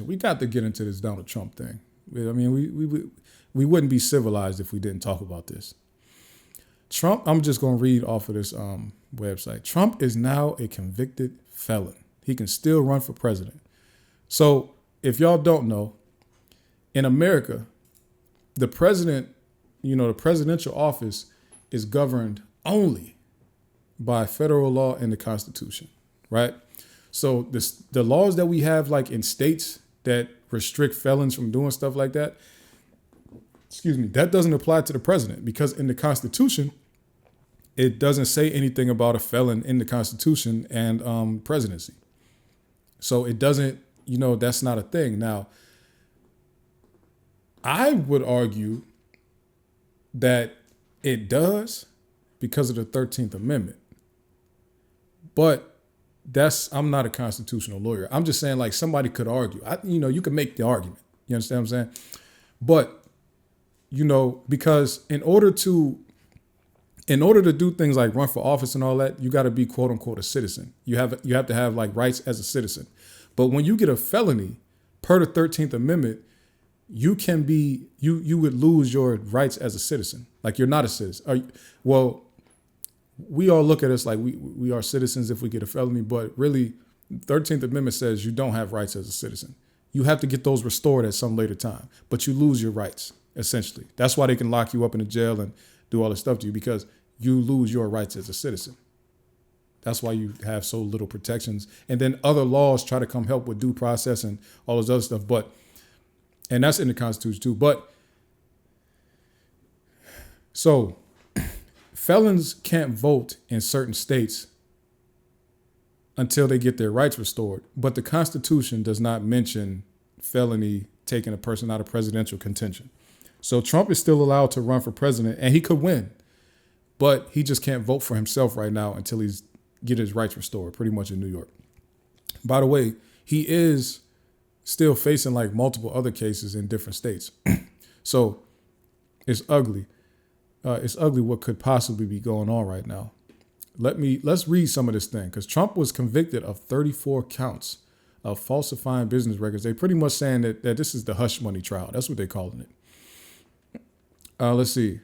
conversation. We got to get into this Donald Trump thing. I mean, we wouldn't be civilized if we didn't talk about this. Trump, I'm just going to read off of this website. Trump is now a convicted felon. He can still run for president. So if y'all don't know, in America, the president, the presidential office is governed only by federal law and the Constitution, right? So the laws that we have like in states that restrict felons from doing stuff like that, that doesn't apply to the president because in the Constitution, it doesn't say anything about a felon in the Constitution and presidency. So it doesn't, that's not a thing. Now, I would argue that it does because of the 13th Amendment. But I'm not a constitutional lawyer. I'm just saying like somebody could argue. You can make the argument. You understand what I'm saying? But, because in order to do things like run for office and all that, you got to be quote unquote a citizen. You have to have like rights as a citizen. But when you get a felony per the 13th Amendment, you would lose your rights as a citizen. Like you're not a citizen. We all look at us like we are citizens if we get a felony, but really 13th Amendment says you don't have rights as a citizen. You have to get those restored at some later time, but you lose your rights essentially. That's why they can lock you up in a jail and do all this stuff to you because you lose your rights as a citizen. That's why you have so little protections. And then other laws try to come help with due process and all this other stuff. And that's in the Constitution too. But so felons can't vote in certain states until they get their rights restored. But the Constitution does not mention felony taking a person out of presidential contention. So Trump is still allowed to run for president and he could win, but he just can't vote for himself right now until he's get his rights restored pretty much in New York. By the way, he is still facing like multiple other cases in different states. So it's ugly. It's ugly what could possibly be going on right now. Let's read some of this thing because Trump was convicted of 34 counts of falsifying business records. They pretty much saying that this is the hush money trial. That's what they're calling it. Let's see.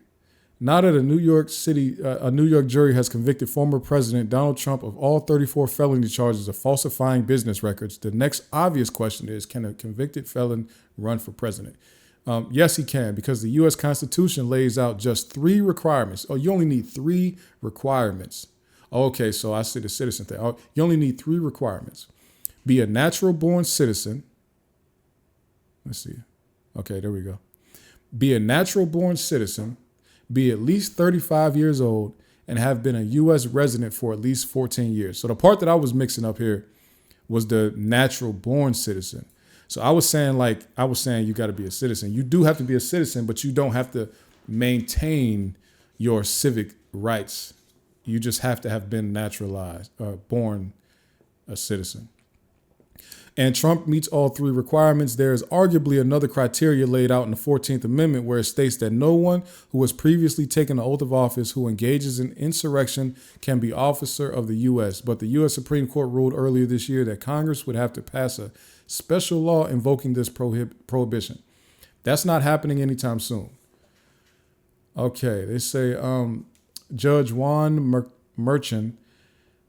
Now that a New York jury has convicted former President Donald Trump of all 34 felony charges of falsifying business records, the next obvious question is, can a convicted felon run for president? Yes, he can, because the U.S. Constitution lays out just 3 requirements. Oh, you only need 3 requirements. Okay, so I see the citizen thing. Oh, you only need 3 requirements. Be a natural born citizen. Let's see. Okay, there we go. Be a natural born citizen. Be at least 35 years old and have been a U.S. resident for at least 14 years. So the part that I was mixing up here was the natural born citizen. So I was saying you got to be a citizen. You do have to be a citizen, but you don't have to maintain your civic rights. You just have to have been naturalized or born a citizen. And Trump meets all 3 requirements. There is arguably another criteria laid out in the 14th Amendment where it states that no one who has previously taken the oath of office who engages in insurrection can be officer of the U.S. But the U.S. Supreme Court ruled earlier this year that Congress would have to pass a special law invoking this prohibition. That's not happening anytime soon. Okay, they say Judge Juan Merchan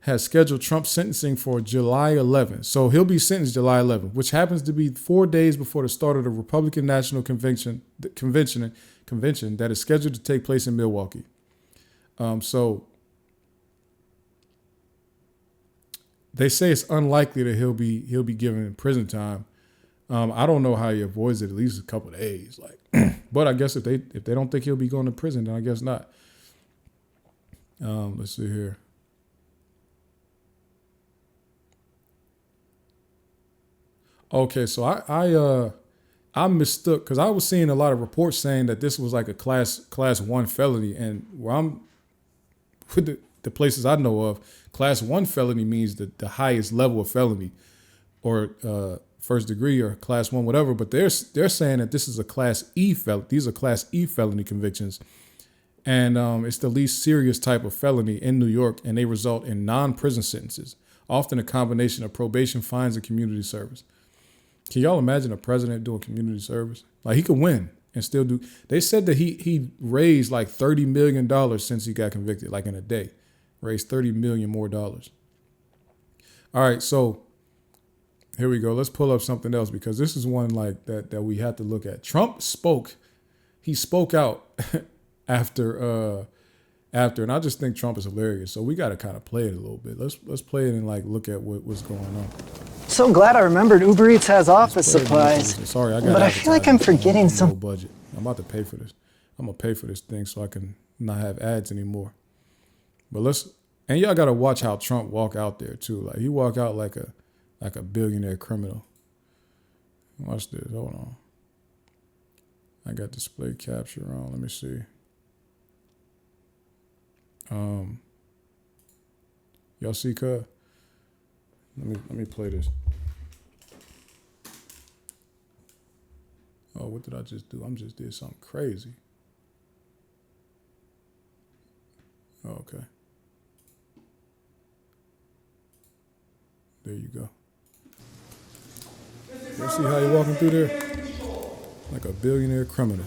has scheduled Trump's sentencing for July 11th. So he'll be sentenced July 11th, which happens to be 4 days before the start of the Republican National Convention that is scheduled to take place in Milwaukee. So they say it's unlikely that he'll be given prison time. I don't know how he avoids it, at least a couple of days. But I guess if they don't think he'll be going to prison, then I guess not. Let's see here. Okay, so I mistook because I was seeing a lot of reports saying that this was like a class 1 felony, and where I'm with the places I know of, class 1 felony means the highest level of felony, or first degree or class 1, whatever. But they're saying that this is a class E felony. These are class E felony convictions, and it's the least serious type of felony in New York, and they result in non-prison sentences, often a combination of probation, fines, and community service. Can y'all imagine a president doing community service? Like, he could win and still do. They said that he raised like $30 million since he got convicted, like in a day. Raised $30 million more dollars. All right, so here we go. Let's pull up something else, because this is one like that we have to look at. Trump spoke. He spoke out after, and I just think Trump is hilarious. So we got to kind of play it a little bit. Let's play it and like look at what's going on. So glad I remembered Uber Eats has office supplies. Sorry, I got. But I feel like I'm forgetting some. No budget. I'm about to pay for this. I'm gonna pay for this thing so I can not have ads anymore. But and y'all gotta watch how Trump walk out there too. Like, he walk out like a billionaire criminal. Watch this. Hold on. I got display capture on. Let me see. Y'all see, cuz? Let me play this. Oh, what did I just do? Just did something crazy. Oh, okay. There you go. You see how he walking through there? Like a billionaire criminal.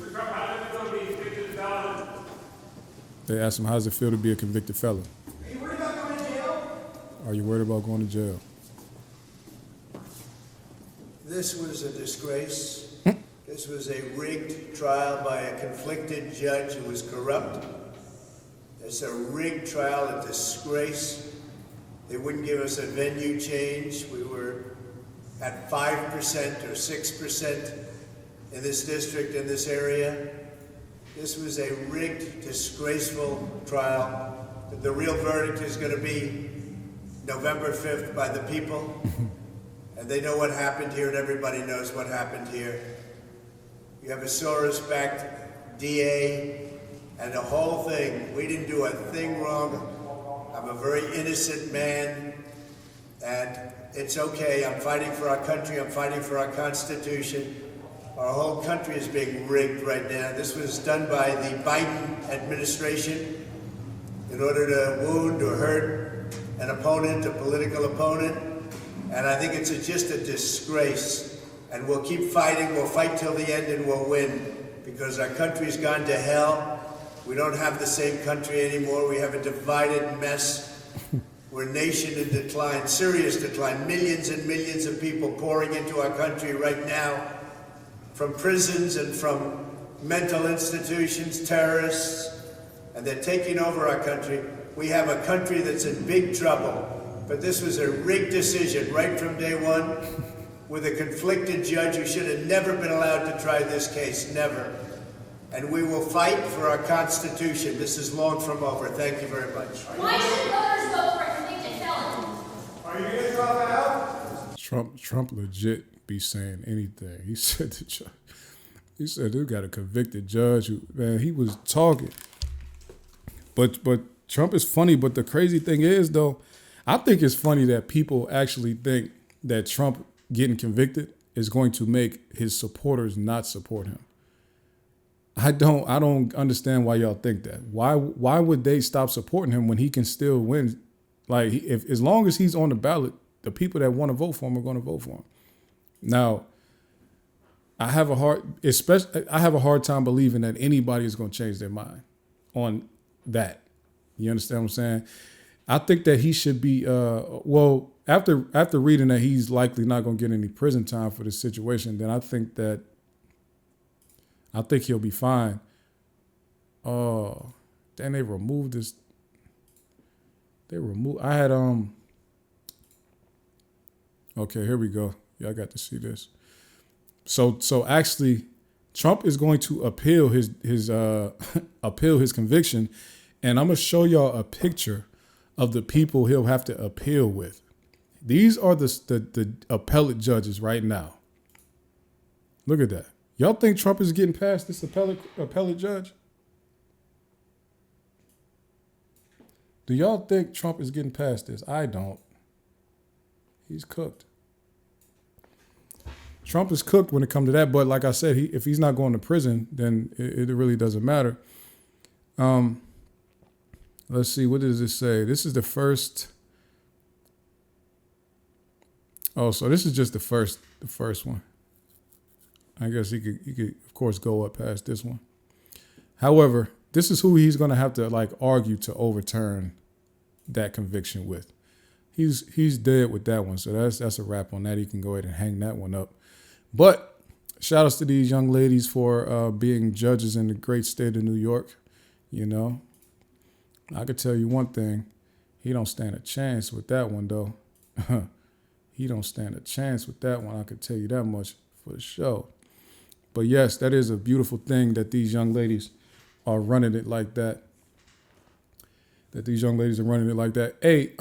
They asked him, how does it feel to be a convicted felon? Are you worried about going to jail? Are you worried about going to jail? This was a disgrace. This was a rigged trial by a conflicted judge who was corrupt. It's a rigged trial, a disgrace. They wouldn't give us a venue change. We were at 5% or 6% in this district, in this area. This was a rigged, disgraceful trial. The real verdict is going to be November 5th by the people. And they know what happened here, and everybody knows what happened here. You have a Soros-backed DA, and the whole thing. We didn't do a thing wrong. I'm a very innocent man, and it's okay. I'm fighting for our country. I'm fighting for our Constitution. Our whole country is being rigged right now. This was done by the Biden administration in order to wound or hurt an opponent, a political opponent. And I think it's just a disgrace. And we'll keep fighting. We'll fight till the end, and we'll win, because our country's gone to hell. We don't have the same country anymore. We have a divided mess. We're a nation in decline, serious decline. Millions and millions of people pouring into our country right now, from prisons and from mental institutions, terrorists, and they're taking over our country. We have a country that's in big trouble. But this was a rigged decision right from day one, with a conflicted judge who should have never been allowed to try this case, never. And we will fight for our Constitution. This is long from over. Thank you very much. Why should voters vote for a convicted felon? Are you going to drop out? Trump legit be saying anything. He said they got a convicted judge who, man, he was talking. But Trump is funny. But the crazy thing is, though, I think it's funny that people actually think that Trump getting convicted is going to make his supporters not support him. I don't understand why y'all think that. Why would they stop supporting him when he can still win? Like, if as long as he's on the ballot, the people that want to vote for him are going to vote for him. Now, I have a hard time believing that anybody is going to change their mind on that. You understand what I'm saying? I think that he should be, after reading that he's likely not going to get any prison time for this situation, then I think he'll be fine. Oh, then they removed this. I had, okay, here we go. Y'all got to see this. So actually, Trump is going to appeal his conviction, and I'm going to show y'all a picture of the people he'll have to appeal with. These are the appellate judges right now. Look at that. Y'all think Trump is getting past this appellate judge? Do y'all think Trump is getting past this? I don't. He's cooked. Trump is cooked when it comes to that. But like I said, if he's not going to prison, then it really doesn't matter. Let's see. What does this say? This is the first. Oh, so this is just the first one. I guess he could of course go up past this one. However, this is who he's gonna have to like argue to overturn that conviction with. He's dead with that one, so that's a wrap on that. He can go ahead and hang that one up. But shout outs to these young ladies for being judges in the great state of New York. You know, I could tell you one thing: he don't stand a chance with that one, though. He don't stand a chance with that one. I could tell you that much for sure. But yes, that is a beautiful thing that these young ladies are running it like that. Hey,